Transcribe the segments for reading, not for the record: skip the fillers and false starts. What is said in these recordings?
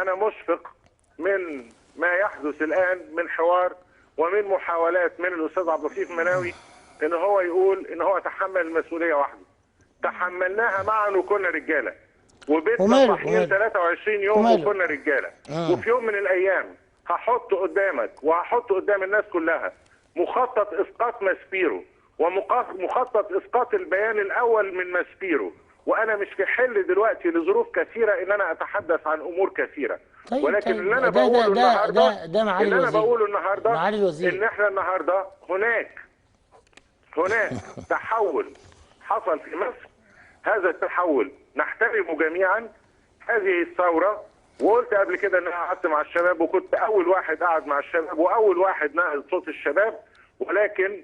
انا مشفق من ما يحدث الان من حوار ومن محاولات من الاستاذ عبد اللطيف مناوي ان هو يقول ان هو تحمل المسؤوليه وحده. تحملناها معا وكنا رجاله، وبيتنا صاحيين 23 يوم وكنا رجاله. وفي يوم من الايام هحط قدامك وهحط قدام الناس كلها مخطط اسقاط ماسبيرو ومخطط اسقاط البيان الاول من ماسبيرو، وانا مش في حل دلوقتي لظروف كثيره ان انا اتحدث عن امور كثيره. طيب ولكن طيب اللي انا بقوله النهارده اللي انا بقوله النهارده ان احنا النهارده هناك تحول حصل في مصر. هذا التحول نحترمه جميعا. هذه الثوره، وقلت قبل كده ان انا قعدت مع الشباب وكنت اول واحد قعد مع الشباب واول واحد نقل صوت الشباب. ولكن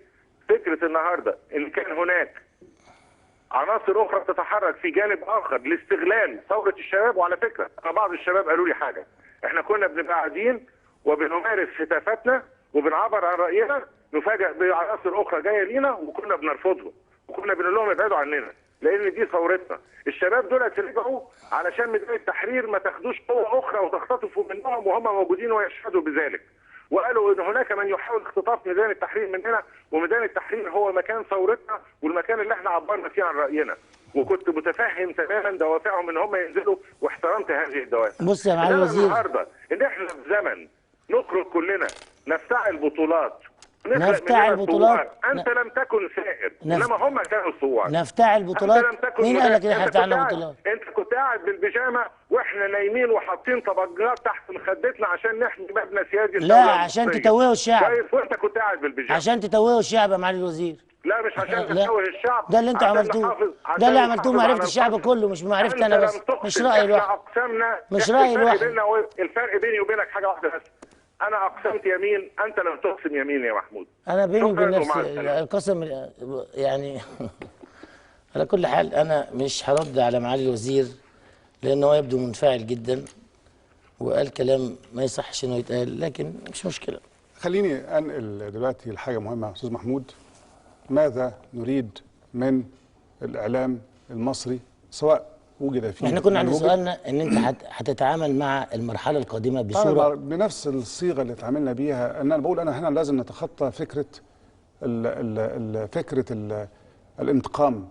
فكره النهارده ان كان هناك عناصر اخرى تتحرك في جانب اخر لاستغلال ثوره الشباب. وعلى فكره انا بعض الشباب قالوا لي حاجه، احنا كنا بنبقى قاعدين وبنمارس هتافاتنا وبنعبر عن راينا، نفاجئ بعناصر اخرى جايه لينا وكنا بنرفضهم وكنا بنقول لهم ابعدوا عننا لان دي ثورتنا. الشباب دول رجعوا علشان ميدان التحرير ما تاخدوش قوه اخرى وتختطفوا منهم وهم موجودين ويشهدوا بذلك. وقالوا ان هناك من يحاول اختطاف ميدان التحرير مننا، وميدان التحرير هو مكان ثورتنا والمكان اللي احنا عبرنا فيه عن راينا. وكنت متفهم تماما دوافعهم ان هم ينزلوا واحترمت هذه الدوافع. بص يا معالي الوزير، النهارده ان احنا في زمن نخرج كلنا نفتعل بطولات، نفتعل بطولات. انت لم تكن سائر انما هم كانوا ثوار. نفتعل بطولات؟ مين قال لك ان احنا فتعلنا بطولات؟ انت كنت قاعد بالبيجامه واحنا نايمين وحاطين طبقات تحت مخدتنا عشان نحمي مبنى سيادي. لا، عشان تتوهوا الشعب. كويس، وانت كنت قاعد بالبيجامه عشان تتوهوا الشعب يا معالي الوزير. لا مش عشان تتوه الشعب، ده اللي انتوا عملتوه، ده اللي عملتوه معرفه الشعب كله مش معرفتي انا بس، مش رايي لوحدي. مش رايي لوحدي. الفرق بيني وبينك حاجه واحده بس، انا اقسمت يمين، انت لم تقسم يمين يا محمود. انا بيني وبين نفسي القسم يعني على كل حال انا مش هرد على معالي الوزير لانه هو يبدو منفعل جدا وقال كلام ما يصحش انه يتقال، لكن مش مشكله. خليني انقل دلوقتي لحاجه مهمه استاذ محمود. ماذا نريد من الاعلام المصري سواء وجد فيه؟ احنا كنا عند سؤالنا ان انت هتتعامل مع المرحله القادمه بصوره بنفس الصيغه اللي اتعاملنا بيها، ان انا بقول انا هنا لازم نتخطى فكره الانتقام.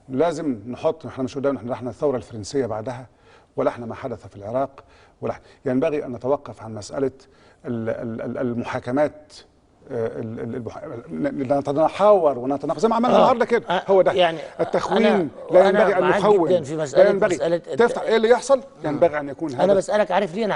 لازم نحط، احنا مش قدامنا احنا الثوره الفرنسيه بعدها ولا احنا ما حدث في العراق ولا ينبغي ان نتوقف عن مساله المحاكمات. نتحاور ونتناقش زي ما عملنا النهارده كده. هو ده يعني التخوين. لا ينبغي ان نخون، لا ينبغي تفتح ايه اللي يحصل. ينبغي ان يكون هذا. انا بسالك عارف ليه انا